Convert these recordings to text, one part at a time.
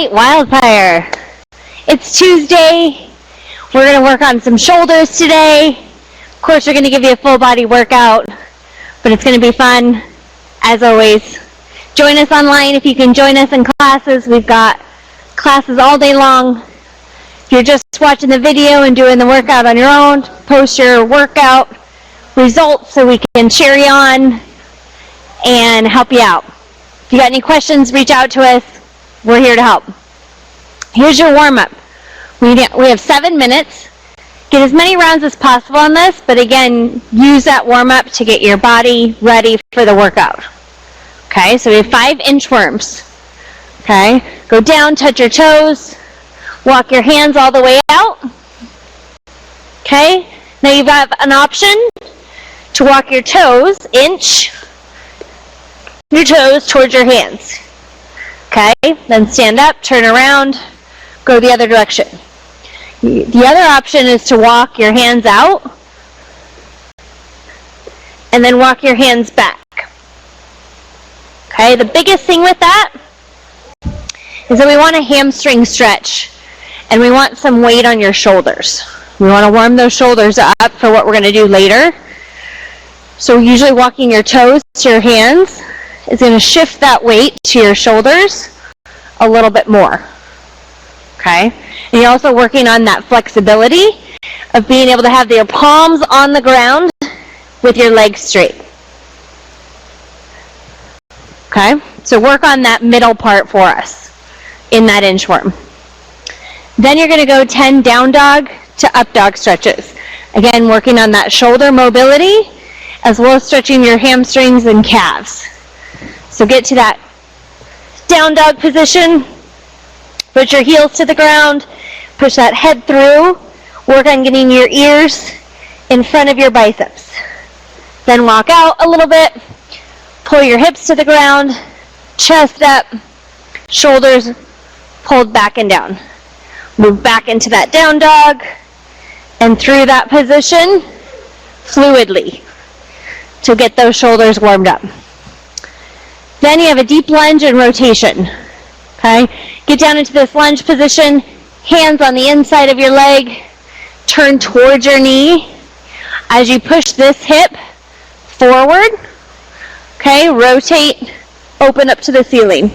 right, Wildfire. It's Tuesday. We're going to work on some shoulders today. Of course, we're going to give you a full body workout, but it's going to be fun, as always. Join us online if you can join us in classes. We've got classes all day long. If you're just watching the video and doing the workout on your own, post your workout results so we can cheer you on and help you out. If you got any questions, reach out to us. We're here to help. Here's your warm-up. We have 7 minutes. Get as many rounds as possible on this, but again, use that warm-up to get your body ready for the workout. Okay, so we have 5 inchworms. Okay, go down, touch your toes, walk your hands all the way out. Okay, now you've got an option to walk your toes, inch your toes towards your hands. Okay, then stand up, turn around, go the other direction. The other option is to walk your hands out and then walk your hands back. Okay, the biggest thing with that is that we want a hamstring stretch and we want some weight on your shoulders. We want to warm those shoulders up for what we're going to do later. So usually walking your toes to your hands is going to shift that weight to your shoulders a little bit more. Okay? And you're also working on that flexibility of being able to have your palms on the ground with your legs straight. Okay? So work on that middle part for us in that inchworm. Then you're going to go 10 down dog to up dog stretches. Again, working on that shoulder mobility as well as stretching your hamstrings and calves. So get to that down dog position. Put your heels to the ground. Push that head through. Work on getting your ears in front of your biceps. Then walk out a little bit. Pull your hips to the ground. Chest up. Shoulders pulled back and down. Move back into that down dog. And through that position, fluidly, to get those shoulders warmed up. Then you have a deep lunge and rotation. Okay? Get down into this lunge position, hands on the inside of your leg, turn towards your knee. As you push this hip forward, okay, rotate, open up to the ceiling.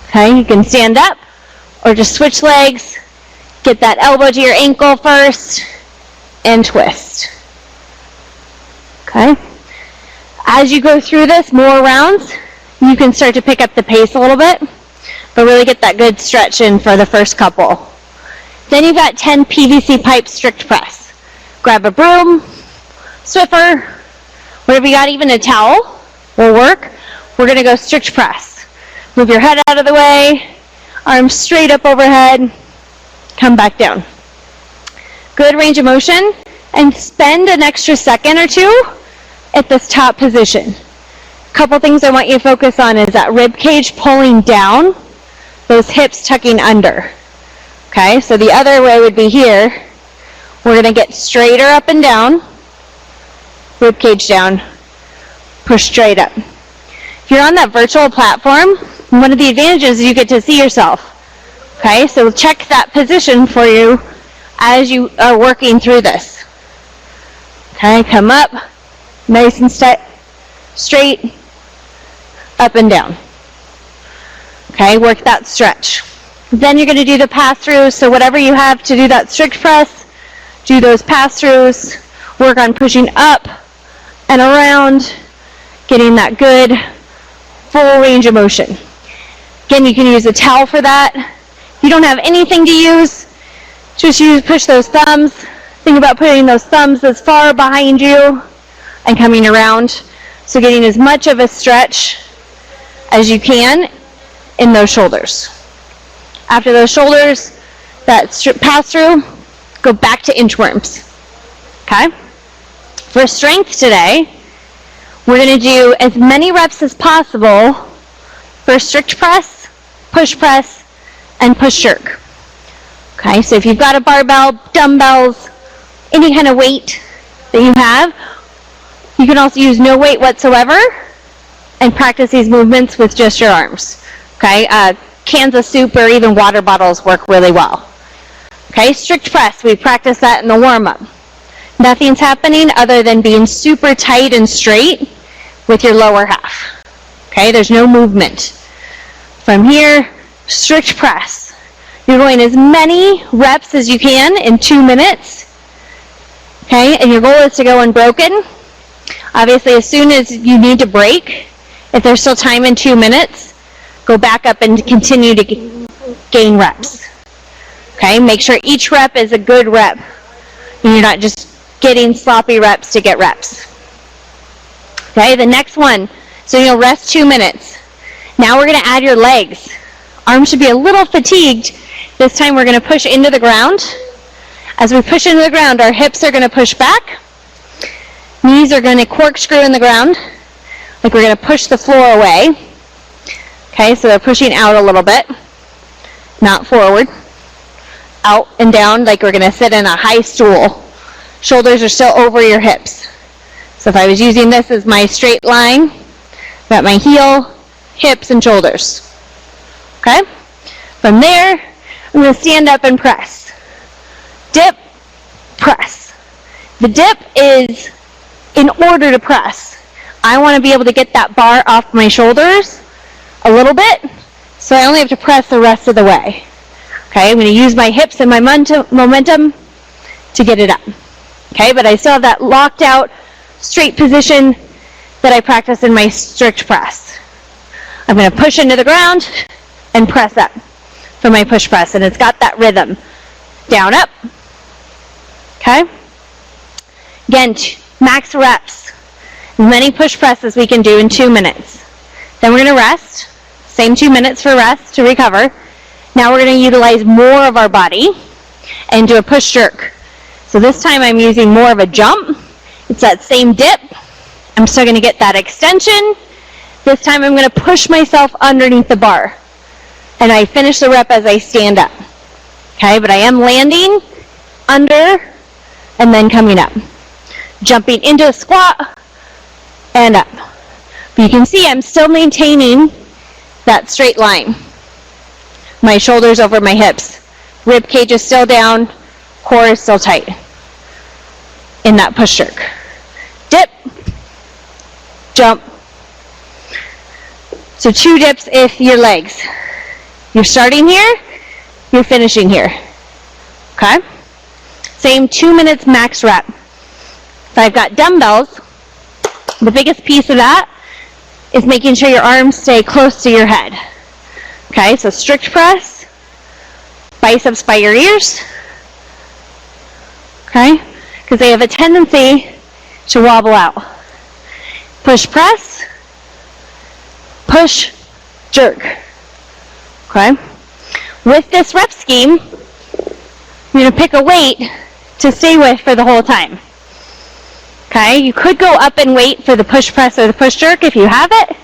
Okay, you can stand up or just switch legs. Get that elbow to your ankle first and twist. Okay? As you go through this, more rounds, you can start to pick up the pace a little bit, but really get that good stretch in for the first couple. Then you've got 10 PVC pipe strict press. Grab a broom, Swiffer, whatever you got, even a towel will work. We're going to go strict press. Move your head out of the way, arms straight up overhead, come back down. Good range of motion, and spend an extra second or two at this top position. A couple things I want you to focus on is that rib cage pulling down, those hips tucking under. Okay, so the other way would be here. We're going to get straighter up and down, rib cage down, push straight up. If you're on that virtual platform, one of the advantages is you get to see yourself. Okay, so check that position for you as you are working through this. Okay, come up, nice and straight, up and down. Okay, work that stretch. Then you're going to do the pass-throughs, so whatever you have to do that strict press, do those pass-throughs, work on pushing up and around, getting that good full range of motion. Again, you can use a towel for that. If you don't have anything to use, just push those thumbs. Think about putting those thumbs as far behind you and coming around. So getting as much of a stretch as you can in those shoulders. After those shoulders, that pass through, go back to inchworms. Okay? For strength today, we're going to do as many reps as possible for strict press, push press, and push jerk. Okay, so if you've got a barbell, dumbbells, any kind of weight that you have, you can also use no weight whatsoever and practice these movements with just your arms. Okay, cans of soup or even water bottles work really well. Okay, strict press, we practice that in the warm-up. Nothing's happening other than being super tight and straight with your lower half. Okay, there's no movement. From here, strict press. You're going as many reps as you can in 2 minutes. Okay, and your goal is to go unbroken. Obviously, as soon as you need to break, if there's still time in 2 minutes, go back up and continue to gain reps. Okay, make sure each rep is a good rep. And you're not just getting sloppy reps to get reps. Okay, the next one, so you'll rest 2 minutes. Now we're going to add your legs. Arms should be a little fatigued. This time we're going to push into the ground. As we push into the ground, our hips are going to push back. Knees are going to corkscrew in the ground, like we're going to push the floor away. Okay, so they're pushing out a little bit, not forward. Out and down, like we're going to sit in a high stool. Shoulders are still over your hips. So if I was using this as my straight line, I've got my heel, hips, and shoulders. Okay? From there, I'm going to stand up and press. Dip, press. The dip is in order to press. I want to be able to get that bar off my shoulders a little bit, so I only have to press the rest of the way. Okay, I'm going to use my hips and my momentum to get it up. Okay, but I still have that locked out, straight position that I practice in my strict press. I'm going to push into the ground and press up for my push press, and it's got that rhythm. Down, up. Okay? Again, max reps. As many push presses we can do in 2 minutes. Then we're going to rest. Same 2 minutes for rest to recover. Now we're going to utilize more of our body and do a push jerk. So this time I'm using more of a jump. It's that same dip. I'm still going to get that extension. This time I'm going to push myself underneath the bar. And I finish the rep as I stand up. Okay, but I am landing under and then coming up. Jumping into a squat and up. But you can see I'm still maintaining that straight line. My shoulders over my hips. Rib cage is still down. Core is still tight. In that push jerk. Dip. Jump. So 2 dips if your legs. You're starting here. You're finishing here. Okay? Same 2 minutes max rep. If I've got dumbbells, the biggest piece of that is making sure your arms stay close to your head. Okay, so strict press, biceps by your ears. Okay, because they have a tendency to wobble out. Push press, push, jerk. Okay, with this rep scheme, you're going to pick a weight to stay with for the whole time. Okay, you could go up and wait for the push press or the push jerk if you have it.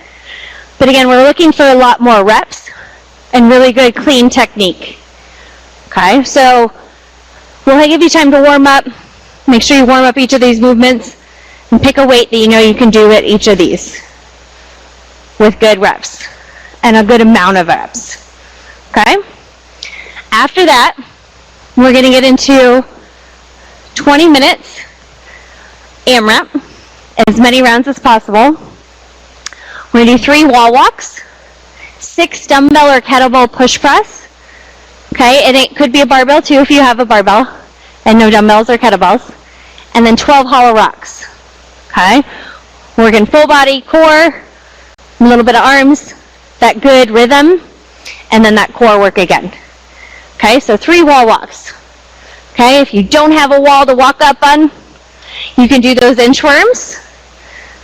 But again, we're looking for a lot more reps and really good clean technique. Okay, so we'll give you time to warm up. Make sure you warm up each of these movements and pick a weight that you know you can do at each of these with good reps and a good amount of reps. Okay? After that, we're going to get into 20 minutes AMRAP, as many rounds as possible. We're going to do 3 wall walks, 6 dumbbell or kettlebell push press. Okay, and it could be a barbell too if you have a barbell and no dumbbells or kettlebells. And then 12 hollow rocks. Okay, working full body, core, a little bit of arms, that good rhythm, and then that core work again. Okay, so 3 wall walks. Okay, if you don't have a wall to walk up on, you can do those inchworms.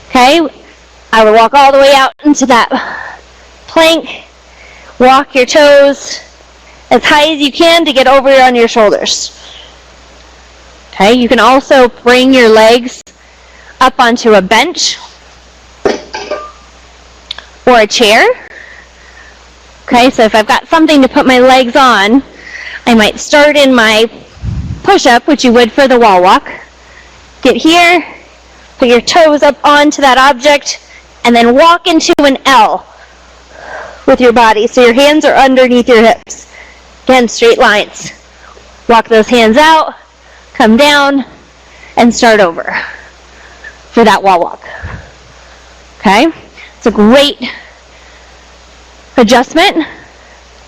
Okay, I would walk all the way out into that plank, walk your toes as high as you can to get over on your shoulders. Okay, you can also bring your legs up onto a bench or a chair. Okay, so if I've got something to put my legs on, I might start in my push-up, which you would for the wall walk. Get here, put your toes up onto that object, and then walk into an L with your body. So your hands are underneath your hips. Again, straight lines. Walk those hands out, come down, and start over for that wall walk. Okay? It's a great adjustment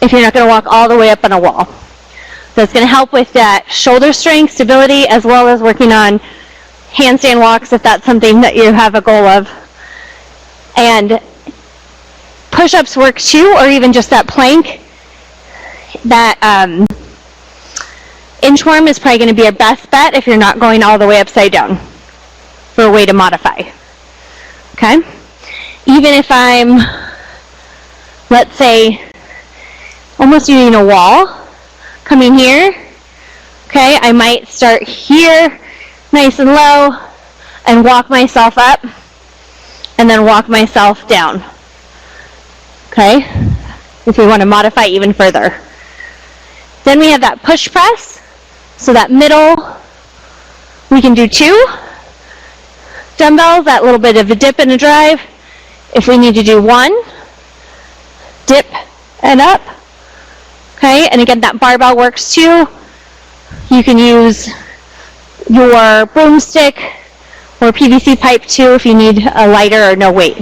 if you're not going to walk all the way up on a wall. So it's going to help with that shoulder strength, stability, as well as working on handstand walks if that's something that you have a goal of. And push-ups work too, or even just that plank. That inchworm is probably going to be your best bet if you're not going all the way upside down for a way to modify. Okay? Even if I'm, let's say, almost using a wall, coming here, okay, I might start here, nice and low, and walk myself up, and then walk myself down. Okay? If we want to modify even further. Then we have that push press. So that middle, we can do 2 dumbbells, that little bit of a dip and a drive. If we need to do 1, dip and up. Okay, and again, that barbell works too. You can use your broomstick or PVC pipe too if you need a lighter or no weight.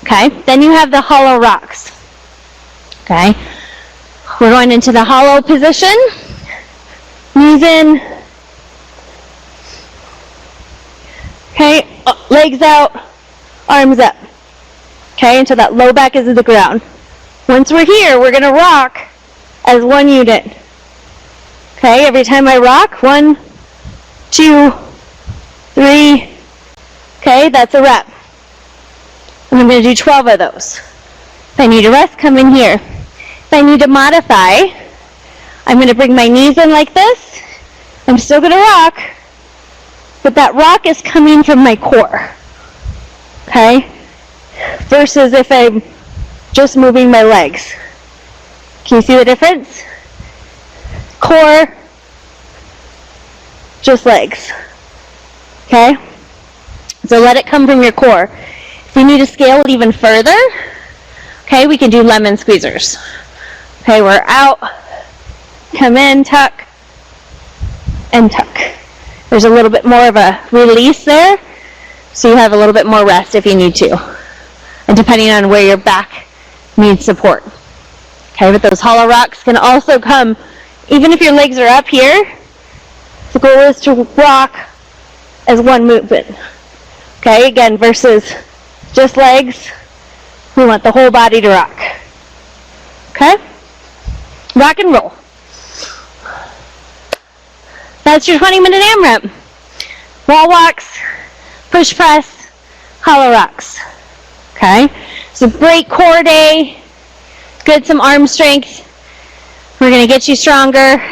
Okay, then you have the hollow rocks. Okay, we're going into the hollow position. Knees in. Okay, legs out, arms up. Okay, until that low back is to the ground. Once we're here, we're going to rock as one unit. Okay, every time I rock, 1, 2, 3. Okay, that's a rep. And I'm going to do 12 of those. If I need a rest, come in here. If I need to modify, I'm going to bring my knees in like this. I'm still going to rock, but that rock is coming from my core. Okay? Versus if I'm just moving my legs. Can you see the difference? Core, just legs. Okay? So let it come from your core. If we need to scale it even further, okay, we can do lemon squeezers. Okay, we're out, come in, tuck, and tuck. There's a little bit more of a release there, so you have a little bit more rest if you need to. And depending on where your back needs support. Okay, but those hollow rocks can also come, even if your legs are up here, the goal is to rock as one movement. Okay, again, versus just legs, we want the whole body to rock. Okay? Rock and roll. That's your 20-minute AMRAP. Wall walks, push press, hollow rocks. Okay? It's a great core day. Good some arm strength. We're going to get you stronger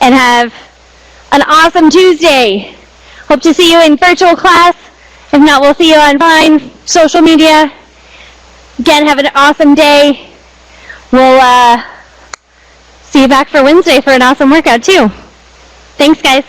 and have an awesome Tuesday. Hope to see you in virtual class. If not, we'll see you online, social media. Again, have an awesome day. We'll see you back for Wednesday for an awesome workout too. Thanks, guys.